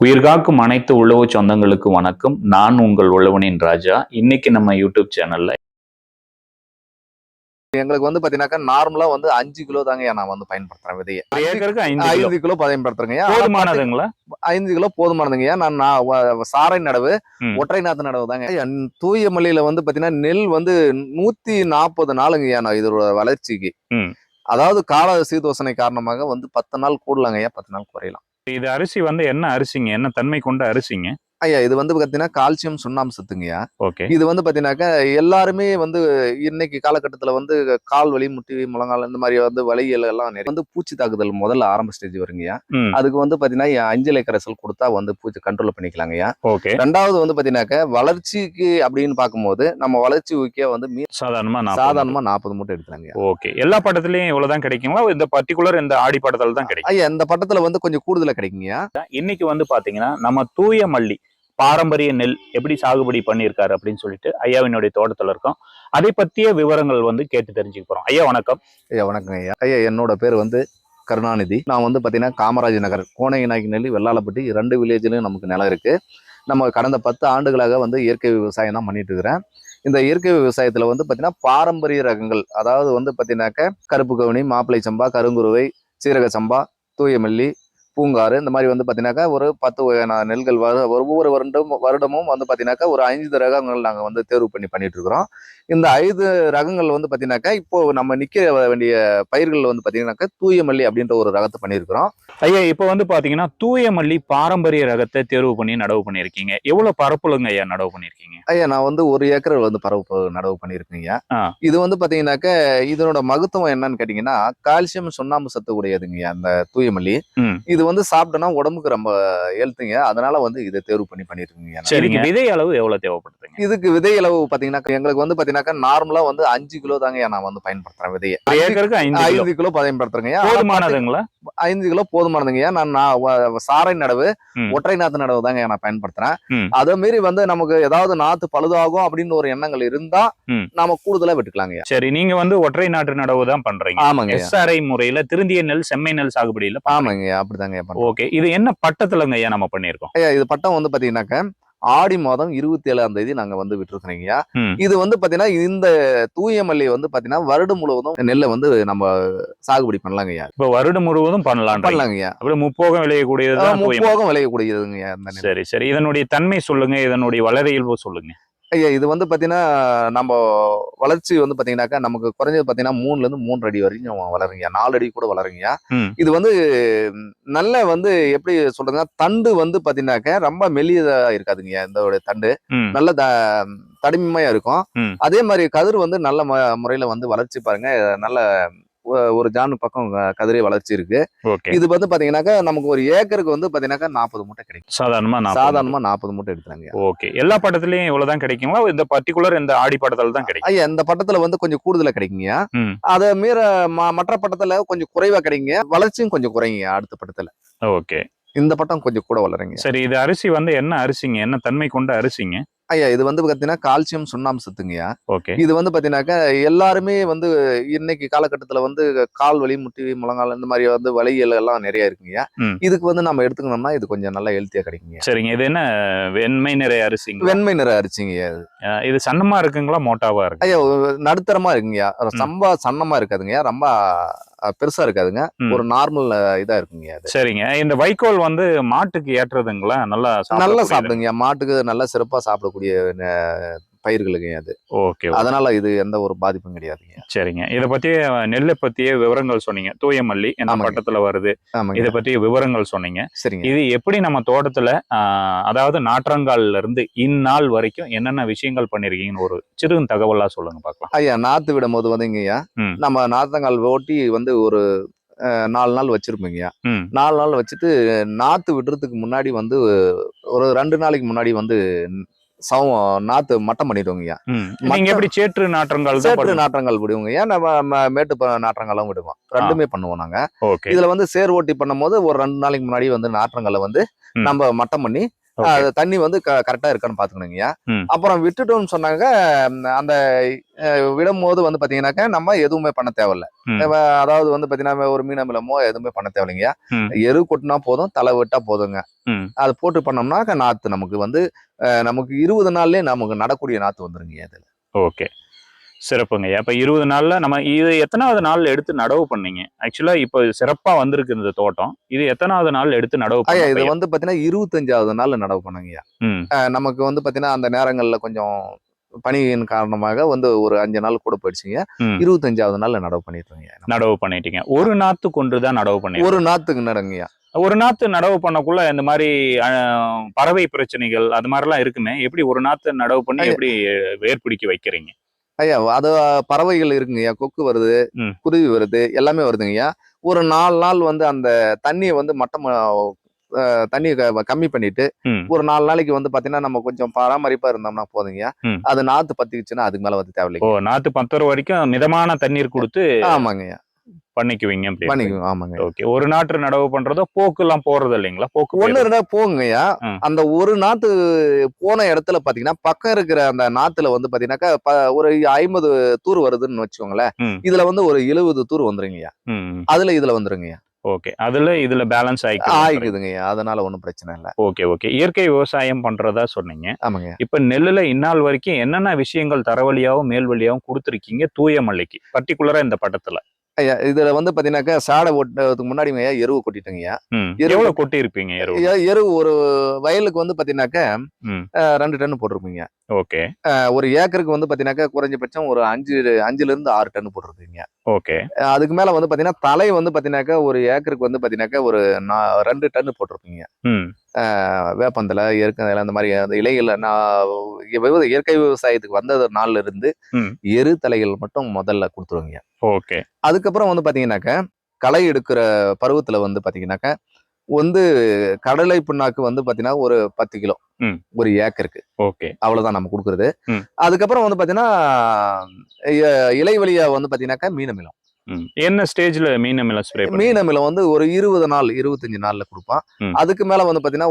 உயிர்காக்கும் அனைத்து உழவு சொந்தங்களுக்கு வணக்கம். நான் உங்கள் உழவனின் ராஜா. இன்னைக்கு நம்ம யூடியூப் சேனல்ல எங்களுக்கு பாத்தீங்கன்னாக்கா நார்மலா 5 கிலோ தாங்க நான் பயன்படுத்துறேன் விதையை. ஏக்கருக்கு 5 கிலோ பயன்படுத்துறேங்க. போதுமானதுங்களா? 5 கிலோ போதுமானதுங்க. நான் சாரை நடவு, ஒற்றை நாத்து நடவு தாங்க. தூய மல்லியில பாத்தீங்கன்னா நெல் 140 நாளுங்கய்யா நான் இதோட வளர்ச்சிக்கு. அதாவது கால சீதோசனை காரணமாக 10 நாள் கூடலாங்க ஐயா, 10 நாள் குறையலாம். இது அரிசி என்ன அரிசிங்க? என்ன தன்மை கொண்ட அரிசிங்க? ஐயா இது பாத்தீங்கன்னா கால்சியம் சுண்ணாம்பு சத்துங்கய்யா. ஓகே. இது பாத்தீங்கன்னாக்கா எல்லாருமே இன்னைக்கு காலகட்டத்துல கால் வலி, முட்டி வலி, முழங்கால் இந்த மாதிரி வலிகள் எல்லாம் நிறைய பூச்சி தாக்குதல் முதல்ல ஆரம்ப ஸ்டேஜ் வருங்கய்யா. அதுக்கு பாத்தீங்கன்னா அஞ்சலை கரைசல் கொடுத்தா பூச்சி கண்ட்ரோல் பண்ணிக்கலாங்கய்யா. ஓகே. ரெண்டாவது பாத்தீங்கன்னாக்கா வளர்ச்சிக்கு அப்படின்னு பார்க்கும்போது நம்ம வளர்ச்சி ஊக்கிய சாதாரணமா 40 மூட்டை எடுக்கலாங்க. ஓகே. எல்லா பட்டத்திலயும் இவ்வளவுதான் கிடைக்குங்களா? இந்த பர்டிகுலர் இந்த ஆடி பட்டத்துல தான் கிடைக்கும்? ஐயா இந்த பட்டத்துல கொஞ்சம் கூடுதலா கிடைக்குங்கய்யா. இன்னைக்கு பாத்தீங்கன்னா நம்ம தூய மல்லி பாரம்பரிய நெல் எப்படி சாகுபடி பண்ணியிருக்காரு அப்படின்னு சொல்லிட்டு ஐயாவினுடைய தோட்டத்துல இருக்கோம். அதை பற்றிய விவரங்கள் கேட்டு தெரிஞ்சுக்க போறோம். ஐயா வணக்கம். ஐயா வணக்கம் ஐயா. ஐயா என்னோட பேர் கருணாநிதி. நான் பாத்தீங்கன்னா காமராஜ் நகர், கோனைநாயக்கி நெல்லி, வெள்ளாளப்பட்டி 2 வில்லேஜ்லயும் நமக்கு நிலம் இருக்கு. நம்ம கடந்த 10 ஆண்டுகளாக இயற்கை விவசாயம் தான் பண்ணிட்டு இருக்கிறேன். இந்த இயற்கை விவசாயத்துல பாத்தீங்கன்னா பாரம்பரிய ரகங்கள், அதாவது பாத்தீங்கன்னாக்க கருப்பு கவுனி, மாப்பிளை சம்பா, கருங்குருவை, சீரக சம்பா, தூயமல்லி, பூங்காறு இந்த மாதிரி பாத்தீங்கன்னாக்கா ஒரு 10 வகையான நெல்கள் ஒவ்வொரு வருடமும் பாத்தீங்கன்னாக்கா ஒரு 5 ரகங்கள் நாங்க தேர்வு பண்ணிட்டு இருக்கிறோம். இந்த 5 ரகங்கள் பாத்தீங்கன்னாக்கா இப்போ நம்ம நிக்க வேண்டிய பயிர்கள் பாத்தீங்கன்னாக்கா தூயமல்லி அப்படின்ற ஒரு ரகத்தை பண்ணியிருக்கிறோம். ஐயா இப்போ பாத்தீங்கன்னா தூயமல்லி பாரம்பரிய ரகத்தை தேர்வு பண்ணி நடவு பண்ணிருக்கீங்க. எவ்வளவு பரப்புலங்க ஐயா நடவு பண்ணிருக்கீங்க? ஐயா நான் 1 ஏக்கர் பரப்பு நடவு பண்ணிருக்கீங்க. இது பாத்தீங்கன்னாக்கா இதனோட மகத்துவம் என்னன்னு கேட்டீங்கன்னா கால்சியம் சுண்ணாம்பு சத்து உடையதுங்க அந்த தூயமல்லி. இது சாப்பிட்டோம்னா உடம்புக்கு ரொம்ப ஹெல்த்துங்க. அதனால இதை தேர்வு பண்ணிருக்கீங்க. சரிங்க. விதை அளவு எவ்வளவு தேவைப்படுதுங்க? இதுக்கு விதை அளவு பாத்தீங்கன்னா எங்களுக்கு பாத்தீங்கன்னா நார்மலா 5 கிலோ தாங்க நான் பயன்படுத்துறேன் விதையை. ஏக்கருக்கு 5 கிலோ பயன்படுத்துறேங்க. போதுமானதுங்களா? 5 கிலோ போதுமானதுங்க. நான் சாரை நடவு, ஒற்றை நாத்து நடவு தாங்க நான் பயன்படுத்துறேன். அதை மீறி நமக்கு ஏதாவது நாத்து பழுதாகும் அப்படின்னு ஒரு எண்ணங்கள் இருந்தா நாம கூடுதலா விட்டுக்கலாங்க. சரி, நீங்க ஒற்றை நாட்டு நடவு தான் பண்றீங்க? ஆமாங்க. SRI முறையில திருந்திய நெல், செம்மை நெல் சாகுபடியில? ஆமாங்க, அப்படிதாங்க. ஓகே. இது என்ன பட்டத்துலங்க ஐயா நம்ம பண்ணிருக்கோம்? ஐயா இது பட்டம் பாத்தீங்கன்னாக்க ஆடி மாதம் 27ஆம் தேதி நாங்க விட்டுருக்கீங்க. இது பாத்தீங்கன்னா இந்த தூயமல்லி பாத்தீங்கன்னா வருடம் முழுவதும் நெல்லை நம்ம சாகுபடி பண்ணலாங்கய்யா. இப்ப வருடம் முழுவதும் பண்ணலாங்கய்யா. அப்படி முப்போகம் விளையக்கூடியது. முப்போகம் விளையக்கூடியதுங்க. சரி சரி. இதனுடைய தன்மை சொல்லுங்க, இதனுடைய வளரியல்பு சொல்லுங்க. ஐயா இது பாத்தீங்கன்னா நம்ம வளர்ச்சி பாத்தீங்கன்னாக்கா நமக்கு குறைஞ்சது பாத்தீங்கன்னா 3ல இருந்து 3 அடி வரைக்கும் வளருங்க. 4 அடி கூட வளருங்க. இது நல்ல எப்படி சொல்றதுன்னா தண்டு பாத்தீங்கன்னாக்க ரொம்ப மெல்லியதா இருக்காதுங்க. இந்த தண்டு நல்ல தடிமையா இருக்கும். அதே மாதிரி கதிர் நல்ல முறையில வளர்ச்சி பாருங்க. நல்ல ஒரு ஜானு பக்கம் கதிரை வளர்ச்சி இருக்கு. இது பாத்தீங்கன்னாக்கா நமக்கு ஒரு ஏக்கருக்கு பாத்தீங்கன்னாக்கா 40 மூட்டை கிடைக்கும். சாதாரணமா 40 மூட்டை எடுத்துறாங்க. ஓகே. எல்லா பட்டத்திலயும் இவ்வளவுதான் கிடைக்குங்களா? இந்த பர்டிகுலர் இந்த ஆடி பட்டத்துல தான் கிடைக்கும்? ஐயா இந்த பட்டத்துல கொஞ்சம் கூடுதலா கிடைக்குங்க. அதை மீற மற்ற பட்டத்துல கொஞ்சம் குறைவா கிடைக்குங்க. வளர்ச்சியும் கொஞ்சம் குறைங்க அடுத்த பட்டத்துல. ஓகே. இந்த பட்டம் கொஞ்சம் கூட வளருங்க. சரி, இது அரிசி என்ன அரிசிங்க? என்ன தன்மை கொண்ட அரிசிங்க? ஐயா இது பாத்தீங்கன்னா கால்சியம் சுண்ணாம்பு சத்துங்கய்யா. ஓகே. இது பாத்தீங்கன்னாக்கா எல்லாருமே இன்னைக்கு காலகட்டத்துல கால் வலி, முட்டி வலி, முழங்கால் இந்த மாதிரி வலிகள் எல்லாம் நிறைய இருக்குங்கய்யா. இதுக்கு நம்ம எடுத்துக்கணும்னா இது கொஞ்சம் நல்லா ஹெல்த்தியா கிடைக்குங்க. சரிங்க. இது என்ன வெண்மை நிற அரிசிங்க? வெண்மை நிற அரிசிங்கய்யா. இது சன்னமா இருக்குங்களா, மோட்டாவா இருக்கு? ஐயா நடுத்தரமா இருக்குங்கய்யா. சம்பா சன்னமா இருக்காதுங்கய்யா, ரொம்ப பெருசா இருக்காதுங்க. ஒரு நார்மல் இதா இருக்குங்க. சரிங்க. இந்த வைக்கோல் மாட்டுக்கு ஏற்றதுங்களா? நல்லா சாப்பிடுங்க. மாட்டுக்கு நல்லா சிறப்பா சாப்பிடக்கூடிய பயிர்களுங்க அது. ஓகே. அதனால இது எந்த ஒரு பாதிப்பும் கிடையாதுங்க. சரிங்க. இத பத்தி நெல்லை பத்திய விவரங்கள் சொன்னீங்க. தூயமல்லி என்ன பட்டத்துல வருது, இத பத்திய விவரங்கள் சொன்னீங்க. சரிங்க. இது எப்படி நம்ம தோட்டத்துல அதாவது நாற்றங்கால்ல இருந்து இந்நாள் வரைக்கும் என்னென்ன விஷயங்கள் பண்ணிருக்கீங்கன்னு ஒரு சிறு தகவலா சொல்லுங்க பார்க்கலாம். ஐயா நாத்து விடும் போது வந்துங்கய்யா நம்ம நாற்றங்கால் ஓட்டி ஒரு 4 நாள் வச்சிருப்பீங்க. 4 நாள் வச்சுட்டு நாத்து விடுறதுக்கு முன்னாடி ஒரு 2 நாளைக்கு முன்னாடி நாத்து மட்டம் பண்ணிடுவோங்க. நீங்க எப்படி சேற்று நாற்றங்கால் விடுவோங்க. நம்ம மேட்டு நாற்றங்காலும் விடுவோம். ரெண்டுமே பண்ணுவோம் நாங்க. இதுல சேர் ஓட்டி பண்ணும் போது ஒரு 2 நாளைக்கு முன்னாடி நாற்றங்கால நம்ம மட்டம் பண்ணி Okay. அது தண்ணி வந்து கரெக்டா இருக்கான்னு பாத்துக்கணுங்கய்யா. ம். அப்புறம் விட்டுட்டோம்னு சொன்னாங்க, அந்த விடும்போது வந்து பாத்தீங்கன்னாக்கா நம்ம எதுவுமே பண்ண தேவையில்ல. ம். அதாவது வந்து பாத்தீங்கன்னா ஒரு மீன் அமிலமோ எதுவுமே பண்ண தேவையில்லைங்க. ம். எரு கொட்டினா போதும், தலை விட்டா போதுங்க. ம். அது போட்டு பண்ணோம்னாக்க நாத்து நமக்கு வந்து நமக்கு 20 நாள்லயே நமக்கு நடக்கூடிய நாத்து வந்துருங்க அதுல. ஓகே. சிறப்புங்கய்யா. அப்ப 20 நாள்ல நம்ம இது எத்தனாவது நாள்ல எடுத்து நடவு பண்ணீங்க? ஆக்சுவலா இப்ப சிறப்பா வந்திருக்கு இந்த தோட்டம். இது எத்தனாவது நாள் எடுத்து நடவு ஐயா பண்ண இது பயிர்? வந்து பாத்தீங்கன்னா 25வது நாள்ல நடவு பண்ணங்கய்யா. ம். நமக்கு வந்து பாத்தீங்கன்னா அந்த நேரங்கள்ல கொஞ்சம் பணியின் காரணமாக வந்து ஒரு 5 நாள் கூட போயிடுச்சுங்க. ம். 25வது நாள்ல நடவு பண்ணிட்டோங்க. நடவு பண்ணிட்டீங்க. ஒரு நாத்துக்கு ஒன்று தான் நடவு ஒரு பண்ணிருக்கீங்க. நாத்துக்கு நடங்கய்யா. ஒரு நாத்து நடவு பண்ணக்குள்ள இந்த மாரி பறவை பிரச்சனைகள் அது மாரிலாம் இருக்குமே. எப்படி ஒரு நாத்து நடவு பண்ணி ஐயா எப்படி வேர் பிடிக்க வைக்கிறீங்க? ஐயா அது பறவைகள் இருக்குங்கய்யா. கொக்கு வருது, ம். குருவி வருது, எல்லாமே வருதுங்கய்யா. ஒரு 4 நாள் வந்து அந்த தண்ணிய வந்து மட்டமா தண்ணிய கம்மி பண்ணிட்டு, ம். ஒரு 4 நாளைக்கு வந்து பாத்தீங்கன்னா, நம்ம கொஞ்சம் பராமரிப்பா இருந்தோம்னா போதுங்கய்யா. ம். அது நாத்து பத்திக்கிச்சுன்னா அதுக்கு மேல வந்து ஓ! தேவையில்லைங்க. நாத்து பத்துற வரைக்கும் மிதமான தண்ணீர் குடுத்து ஆமாங்கய்யா. பண்ணிக்குவீங்க அப்படின்றீங்க. பண்ணிக்குவோம். ஆமாங்கய்யா. ஓகே. ஒரு நாற்று நடவு பண்றதோ போக்குலாம் போறது இல்லைங்களா? போக்கு 1, பயிர். 2 போகுங்கய்யா. ம். அந்த ஒரு நாத்து போன இடத்துல பாத்தீங்கன்னா, பக்கம் இருக்கிற அந்த நாத்துல வந்து பாத்தீங்கன்னாக்கா, ஒரு 50 தூர் வருதுன்னு வச்சுக்கோங்களேன். ம். இதுல வந்து ஒரு 70 தூர் வந்துருங்கய்யா. ம். அதுல இதுல வந்துருங்கய்யா. ஓகே. அதுல இதுல பேலன்ஸ் ஆயிக்குதுன்றீங்க. ஆயிக்குதுங்கய்யா. அதனால ஒண்ணும் பிரச்சனை இல்ல. Okay, okay. இயற்கை விவசாயம் பண்றதா சொன்னீங்க. ஆமாங்க. இப்ப நெல்லுல இந்நாள் வரைக்கும் என்னென்ன விஷயங்கள் தரவழியாவும், மேல் வழியாவும் குடுத்திருக்கீங்க தூய மல்லிக்கு? பர்ட்டிகுலரா இந்த பட்டத்துல. ஐயா இதுல வந்து பாத்தீங்கன்னாக்கா, சாடை ஓட்டுறதுக்கு முன்னாடிங்கய்யா எருவு கொட்டிட்டேங்கய்யா. ம். எருவு எவ்வளவு கொட்டி கொட்டியிருப்பீங்க எருவுல? எருவு ஒரு வயலுக்கு வந்து பாத்தீங்கன்னாக்கா, ம். 2 டன் போட்டிருப்பீங்க. ஓகே, ஒரு ஏக்கருக்கு வந்து பாத்தீங்கன்னாக்கா, குறைஞ்சபட்சம் ஒரு 5லிருந்து 6 டன் போட்டிருப்பீங்க. ஓகே. அதுக்கு மேல வந்து பாத்தீங்கன்னா, தழை வந்து பாத்தீங்கன்னாக்கா, ஒரு ஏக்கருக்கு வந்து பாத்தீங்கன்னாக்கா, ஒரு 2 டன் போட்டிருப்பீங்க. ம். வேப்பந்தழை, எருக்கந்தழை அந்த மாரி அந்த இலைகள இயற்கை விவசாயத்துக்கு வந்தது நாள்ல இருந்து, ம். எரு தழைகள் மட்டும் முதல்ல குடுத்துருவீங்க. ஓகே. அதுக்கப்புறம் வந்து பாத்தீங்கன்னாக்கா, களை எடுக்கிற பருவத்துல வந்து பாத்தீங்கன்னாக்கா, வந்து கடலை புண்ணாக்கு வந்து பாத்தீங்கன்னா, ஒரு 10 கிலோ. ம். ஒரு ஏக்கருக்கு. ஓகே. அவ்வளவுதான் நம்ம குடுக்குறது. ம். அதுக்கப்புறம் வந்து பாத்தீங்கன்னா, இலை வழியா வந்து பாத்தீங்கன்னாக்கா, மீன் அமிலம். ம். என்ன ஸ்டேஜ்ல மீன் அமிலம் ஸ்ப்ரே மீன் பண்ணுவீங்க? அமிலம் வந்து ஒரு 20 நாள், 25 நாள்ல குடுப்போம். ம். அதுக்கு மேல வந்து பாத்தீங்கன்னா,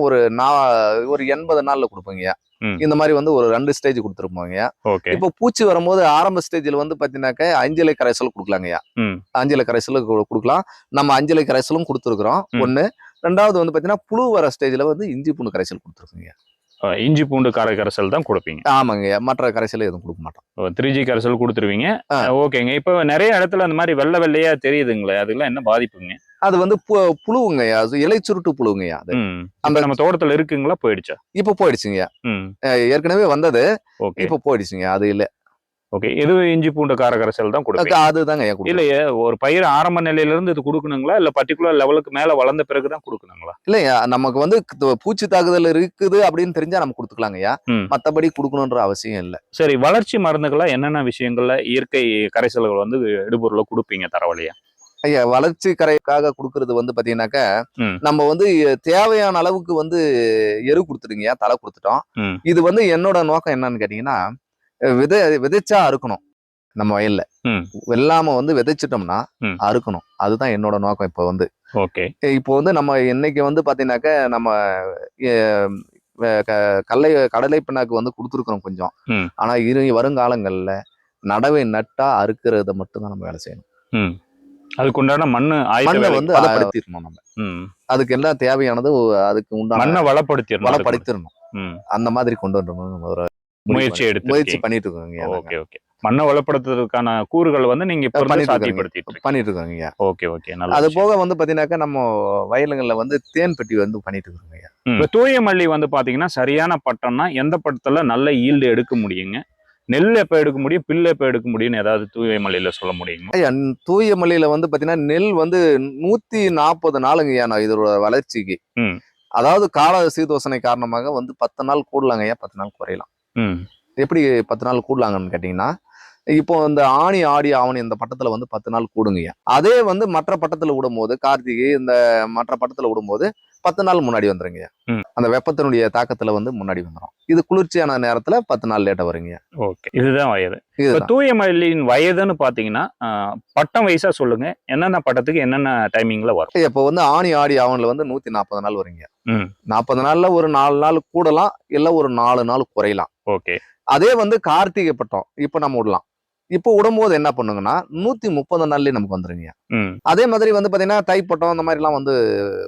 ஒரு 80 நாள்ல குடுப்போங்கய்யா. ம். இந்த மாரி வந்து ஒரு 2 ஸ்டேஜ் குடுத்துருப்போங்கய்யா. ஓகே. இப்போ பூச்சி வரும்போது ஆரம்ப ஸ்டேஜ்ல வந்து பாத்தீங்கன்னாக்கா, அஞ்சிலை கரைசல் குடுக்கலாங்கய்யா. ம். அஞ்சிலை கரைசல் குடுக்கலாம். நம்ம அஞ்சிலை கரைசலும் குடுத்துருக்குறோம். ம். 1. 2வது வந்து பாத்தீங்கன்னா, புழு வர ஸ்டேஜ்ல வந்து இஞ்சி பூண்டு கரைசல் குடுத்துருக்கோங்கய்யா. இஞ்சி பூண்டு கரைசல் தான் குடுப்பீங்க. ஆமாங்கய்யா. மற்ற கரைசல் எதுவும் குடுக்க மாட்டோம். 3G கரைசல் குடுத்துருவீங்க. ஆ. ஓகேங்க. இப்ப நெறைய இடத்துல அந்த மாரி வெள்ளையா தெரியுதுங்களே, அதெல்லாம் என்ன பாதிப்புங்க? அது வந்து புழுவுங்கய்யா. அது இலை சுருட்டு புழுவுங்கய்யா அது. ம். அந்த இப்ப நம்ம தோட்டத்துல இருக்குங்களா? போயிடுச்சா? இப்ப போயிடுச்சுங்கய்யா. ம். ஏற்கனவே வந்தது. ஓகே, இப்ப போயிடுச்சுங்க. அது இல்ல. ஓகே. எது இஞ்சி பூண்டு கரைசல் தான் குடுப்பீங்க? அதுதாங்கய்யா குடுக்குறோம். இல்லையே, ஒரு பயிர் ஆரம்ப நிலையில இருந்து இது குடுக்கணுங்களா? இல்ல பர்ட்டிகுலர் லெவலுக்கு மேல வளர்ந்த பிறகு தான் குடுக்கணுங்களா? இல்லையா நமக்கு வந்து பூச்சி தாக்குதல் இருக்குது அப்படின்னு தெரிஞ்சா நம்ம குடுத்துக்கலாங்கய்யா. ம். மத்தபடி குடுக்கணுன்ற அவசியம் இல்ல. சரி, வளர்ச்சி மருந்துகளா என்னென்ன விஷயங்கள்ல இயற்கை கரைசல்கள் வந்து இடுபொருளா குடுப்பீங்க தரவழியா? ஐயா வளர்ச்சி கரைக்காக குடுக்குறது வந்து பாத்தீங்கன்னாக்கா, ம். நம்ம வந்து தேவையான அளவுக்கு வந்து எரு குடுத்துட்டுங்கய்யா. தழை குடுத்துட்டோம். ம். இது வந்து என்னோட நோக்கம் என்னன்னு கேட்டீங்கன்னா, விதைச்சா அறுக்கணும். நம்ம வயல்ல. ம். வெள்ளாம வந்து விதைச்சிட்டோம்னா, ம். அறுக்கணும். அதுதான் என்னோட நோக்கம் இப்ப வந்து. ஓகே. இப்போ வந்து நம்ம இன்னைக்கு வந்து பாத்தீங்கன்னாக்கா, நம்ம எ வ க கடலை பிண்ணாக்கு வந்து குடுத்துருக்குறோம் கொஞ்சம். ம். ஆனா வருங்காலங்கள்ல நடவை நட்டா அறுக்கிறத மட்டும் தான் நம்ம வேலை செய்யணும். ம். அதுக்குண்டான ஆயத்த மண்ண வேலைக்கு வந்து பதப்படுத்திரணும் நம்ம. ம். அதுக்கு எல்லாம் தேவையானது அதுக்கு உண்டான மண்ண வளப்படுத்திறணும் அதுக்கு. வளப்படுத்திரணும். ம். அந்த மாதிரி கொண்டு வரணும்னு ஒரு முயற்சி முயற்சி எடுத்திருக்கீங்க. பண்ணிட்டு இருக்கோங்கய்யா நாங்க. Okay, okay. மண்ண வளப்படுத்துறதுக்கான கூறுகள் வந்து நீங்க இப்ப இருந்து பண்ணிட்டு சாத்தியப்படுத்திட்டு இருக்கோங்க. இருக்கீங்க. பண்ணிட்டு இருக்கோங்கய்யா. Okay, okay. நல்ல அது விஷயம். போக வந்து பாத்தீங்கன்னாக்கா, நம்ம வயலுங்கள்ல வந்து தேன் பெட்டி வந்து பண்ணிட்டு இருக்கோங்கய்யா. இப்ப தூய மல்லி வந்து பாத்தீங்கன்னா, சரியான பட்டம்னா எந்த பட்டத்துல நல்ல ஈல்டு எடுக்க முடியுங்க? நெல் எப்ப எடுக்க முடியும்? பில் எப்ப எடுக்க முடியும்னு ஏதாவது தூய மல்லியில சொல்ல முடியுமா? ஐயா தூய மல்லியில வந்து பாத்தீங்கன்னா, நெல் வந்து 140 நாளுங்கய்யா நான் இதோட வளர்ச்சிக்கு. ம். அதாவது கால சீதோஷணை காரணமாக வந்து 10 நாள் கூடலாங்கய்யா, 10 நாள் குறையலாம். ம். எப்படி 10 நாள் கூடலாங்கன்னு கேட்டீங்கன்னா, இப்போ இந்த ஆனி, ஆடி, ஆவணி இந்த பட்டத்துல வந்து 10 நாள் கூடுங்கய்யா. அதே வந்து மற்ற பட்டத்துல விடும்போது, கார்த்திகை இந்த மற்ற பட்டத்துல விடும்போது 10 நாள் முன்னாடி வந்துருங்க. ம். அந்த வெப்பத்தினுடைய தாக்கத்துல வந்து முன்னாடி வந்துடும். இது குளிர்ச்சியான நேரத்துல 10 நாள் லேட்டா வருங்க. ஓகே. இதுதான் வயது. இப்ப இதுதான். தூய மல்லியின் வயதுன்னு பாத்தீங்கன்னா பட்டம் வயசா சொல்லுங்க. என்னென்ன பட்டத்துக்கு என்னென்ன டைமிங்ல வரும்? இப்போ வந்து ஆணி, ஆடி, ஆவணில வந்து 140 நாள் வருங்க. ம். 40 நாள்ல ஒரு 4 நாள் கூடலாம், இல்ல ஒரு 4 நாள் குறையலாம். ஓகே. அதே வந்து கார்த்திகை பட்டம் இப்ப நம்ம விடலாம். இப்போ விடும்போது என்ன பண்ணுங்கன்னா 130 நாள்லயே நமக்கு வந்துருங்க. ம். அதே மாதிரி வந்து பாத்தீங்கன்னா தைப்பட்டம் அந்த மாதிரி எல்லாம் வந்து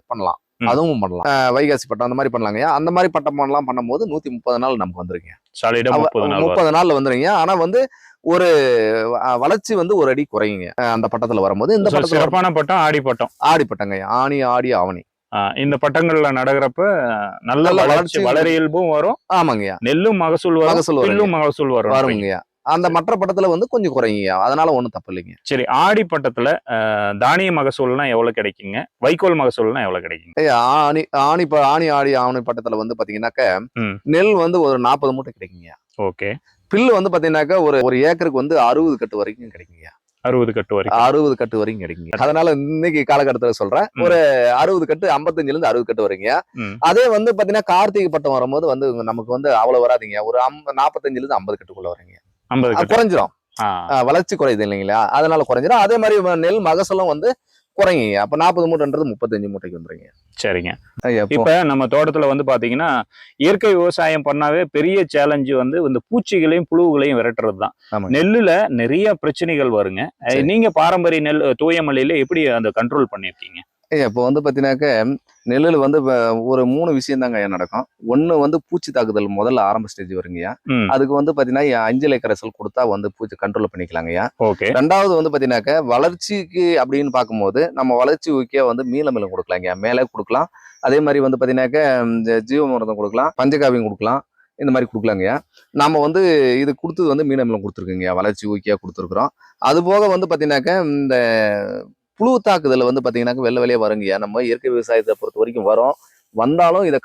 பண்ணலாம். ம். அதுவும் பண்ணலாம். வைகாசி பட்டம் அந்த மாதிரி பண்ணலாங்க. அந்த மாதிரி பட்டம் எல்லாம் பண்ணும்போது 130 நாள் நமக்கு வந்துருங்க. சாலிடா 30 நாள் வரும். 30 நாள்ல வந்துருங்க. ஆனா வந்து ஒரு வளர்ச்சி வந்து ஒரு அடி குறையுங்க அந்த பட்டத்துல வரும்போது. இந்த பட்டத்துல சிறப்பான பட்டம் ஆடி பட்டம். ஆடி பட்டங்க. ஆணி, ஆடி, ஆவணி. இந்த பட்டங்கள்ல நடக்கிறப்ப நல்ல நல்ல வளர்ச்சி வளர இயல்பும் வரும். ஆமாங்கய்யா. நெல்லும் மகசூல் வரும். மகசூல் வருங்க. பில்லும் மகசூல் வரும். வருங்கய்யா. அந்த மற்ற பட்டத்துல வந்து கொஞ்சம் குறையுங்க. அதனால ஒண்ணும் தப்பு இல்லைங்க. சரி, ஆடி பட்டத்துல தானிய மகசூல்னா எவ்வளவு கிடைக்குங்க? வைக்கோல் மகசூல்னா எவ்வளவு கிடைக்குங்க? ஆணி ஆணி ஆணி, ஆடி, ஆவணி பட்டத்துல வந்து பாத்தீங்கன்னாக்க ம். நெல் வந்து ஒரு 40 மூட்டை கிடைக்குங்க. ஓகே. பில்லு வந்து பாத்தீங்கன்னாக்க ஒரு ஏக்கருக்கு வந்து 60 கட்டு வரைக்கும் கிடைக்குங்க. 60 கட்டு வரைக்கும். 60 கட்டு வரைக்கும் கிடைக்குங்க. அதனால இன்னைக்கு காலகட்டத்துல சொல்றேன். ஒரு 60 கட்டு 55ல இருந்து 60 கட்டு வரைங்க. ம். அதே வந்து பாத்தீங்கன்னா கார்த்திகை பட்டம் வரும்போது வந்து நமக்கு வந்து அவ்வளவு வராதுங்க. ஒரு 45ல இருந்து 50 கட்டுக்குள்ள வருங்க. 50 கட்டு. குறைஞ்சிரும். வளர்ச்சி குறையுது இல்லைங்களா? அதனால குறைஞ்சிரும். அதே மாதிரி நெல் மகசூலும் வந்து குறையுங்க. அப்ப 40 மூட்டைன்றது 35 மூட்டைக்கு வந்துருங்க. சரிங்க. இப்ப நம்ம தோட்டத்துல வந்து பாத்தீங்கன்னா இயற்கை விவசாயம் பண்ணாவே பெரிய சேலஞ்சு வந்து இந்த பூச்சிகளையும் புழுவுகளையும் விரட்டுறதுதான். நெல்லுல நிறைய பிரச்சனைகள் வருங்க. நீங்க பாரம்பரிய நெல் தூய மல்லியில எப்படி அந்த கண்ட்ரோல் பண்ணிருக்கீங்க? இப்போ வந்து பாத்தீங்கன்னாக்க நெல்லுல வந்து ஒரு 3 விஷயம் தாங்க நடக்கும். ஒண்ணு வந்து பூச்சி தாக்குதல் முதல்ல ஆரம்ப ஸ்டேஜ் வருங்கய்யா. அதுக்கு வந்து பாத்தீங்கன்னா 5 இலை கரைசல் கொடுத்தா வந்து பூச்சி கண்ட்ரோல் பண்ணிக்கலாங்கய்யா. ஓகே. 2வது வந்து பாத்தீங்கன்னாக்க வளர்ச்சிக்கு அப்படின்னு பார்க்கும்போது நம்ம வளர்ச்சி ஊக்கியா வந்து மீளமிலம் கொடுக்கலாங்க. மேலே கொடுக்கலாம். அதே மாதிரி வந்து பாத்தீங்கன்னாக்க ஜீவமருந்தம் கொடுக்கலாம், பஞ்சகாவியம் கொடுக்கலாம். இந்த மாதிரி கொடுக்கலாங்கய்யா. நாம வந்து இது கொடுத்தது வந்து மீனமிலம் கொடுத்துருக்குங்க. வளர்ச்சி ஊக்கியா கொடுத்துருக்குறோம். அது போக வந்து பாத்தீங்கன்னாக்க இந்த புழு தாக்குதல் வந்து பாத்தீங்கன்னாக்க வெள்ளை வெளியே வருங்கய்யா. நம்ம இயற்கை விவசாயத்தை பொறுத்த வரைக்கும் வரும். வந்தாலும் இதை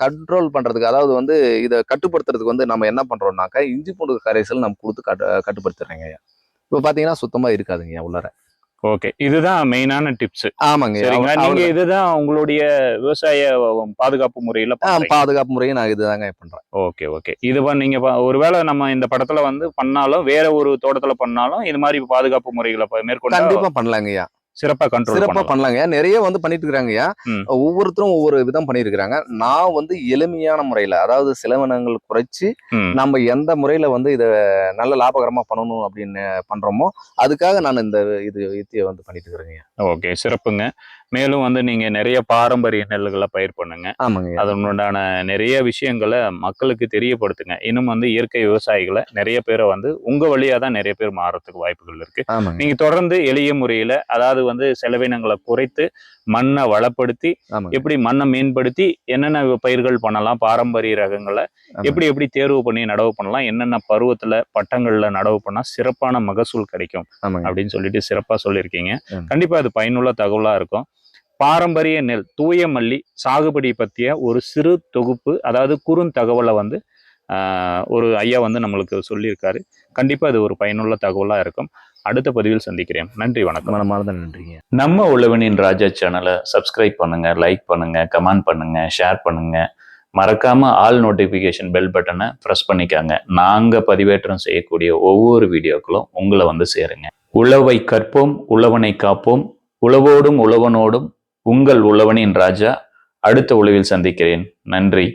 கண்ட்ரோல் பண்றதுக்கு, அதாவது வந்து இதை கட்டுப்படுத்துறதுக்கு வந்து நம்ம என்ன பண்றோம்னாக்கா இஞ்சி பூண்டு கரைசல் நம்ம கொடுத்து கட்டுப்படுத்துறேங்க. இப்ப பாத்தீங்கன்னா சுத்தமா இருக்காதுங்க உள்ளார. ஓகே. இதுதான் மெயினான டிப்ஸ். ஆமாங்க. சரிங்களா? நீங்க இதுதான் உங்களுடைய விவசாய பாதுகாப்பு முறையில பாதுகாப்பு முறையை நான் இதுதாங்க பண்றேன். Okay, okay. இது நீங்க ஒருவேளை நம்ம இந்த படத்துல வந்து பண்ணாலும் வேற ஒரு தோட்டத்துல பண்ணாலும் இது மாதிரி பாதுகாப்பு முறைகளை மேற்கொண்டு கண்டிப்பா பண்ணலாங்கய்யா. சிறப்பா பண்ணலாங்க. நிறைய வந்து பண்ணிட்டு இருக்காங்கய்யா. ஒவ்வொருத்தரும் ஒவ்வொரு விதம் பண்ணிருக்கிறாங்க. நான் வந்து எளிமையான முறையில, அதாவது செலவினங்கள் குறைச்சு நம்ம எந்த முறையில வந்து இத நல்ல லாபகரமா பண்ணணும் அப்படின்னு பண்றோமோ அதுக்காக நான் இந்த யுத்தியை வந்து பண்ணிட்டு இருக்கிறேங்க. ஓகே, சிறப்புங்க. மேலும் வந்து நீங்க நிறைய பாரம்பரிய நெல்லுகளை பயிர் பண்ணுங்க. ஆமாங்க. அதனுடான நிறைய விஷயங்களை மக்களுக்கு தெரியப்படுத்துங்க. இன்னும் வந்து இயற்கை விவசாயிகளை நிறைய பேரை வந்து உங்க வழியா தான் நிறைய பேர் மாறத்துக்கு வாய்ப்புகள் இருக்கு. நீங்க தொடர்ந்து எளிய முறையில, அதாவது வந்து செலவினங்களை குறைத்து மண்ணை வளப்படுத்தி எப்படி மண்ணை மேம்படுத்தி என்னென்ன பயிர்கள் பண்ணலாம், பாரம்பரிய ரகங்களை எப்படி தேர்வு பண்ணி நடவு பண்ணலாம், என்னென்ன பருவத்துல பட்டங்கள்ல நடவு பண்ணா சிறப்பான மகசூல் கிடைக்கும் அப்படின்னு சொல்லிட்டு சிறப்பா சொல்லியிருக்கீங்க. கண்டிப்பா அது பயனுள்ள தகவலா இருக்கும். பாரம்பரிய நெல் தூய மல்லி சாகுபடி பற்றிய ஒரு சிறு தொகுப்பு, அதாவது குறுந்தகவலை வந்து ஒரு ஐயா வந்து நம்மளுக்கு சொல்லியிருக்காரு. கண்டிப்பாக அது ஒரு பயனுள்ள தகவலாக இருக்கும். அடுத்த பதிவில் சந்திக்கிறேன். நன்றி, வணக்கம். மனமார்ந்த நன்றிங்க. நம்ம உழவனின் ராஜா சேனலை சப்ஸ்கிரைப் பண்ணுங்க, லைக் பண்ணுங்க, கமெண்ட் பண்ணுங்க, ஷேர் பண்ணுங்க. மறக்காம ஆல் நோட்டிஃபிகேஷன் பெல் பட்டனை ப்ரெஸ் பண்ணிக்காங்க. நாங்க பதிவேற்றம் செய்யக்கூடிய ஒவ்வொரு வீடியோக்களும் உங்களை வந்து சேருங்க. உழவை கற்போம், உழவனை காப்போம். உழவோடும் உழவனோடும் உங்கள் உழவனின் ராஜா. அடுத்த உழவில் சந்திக்கிறேன். நன்றி.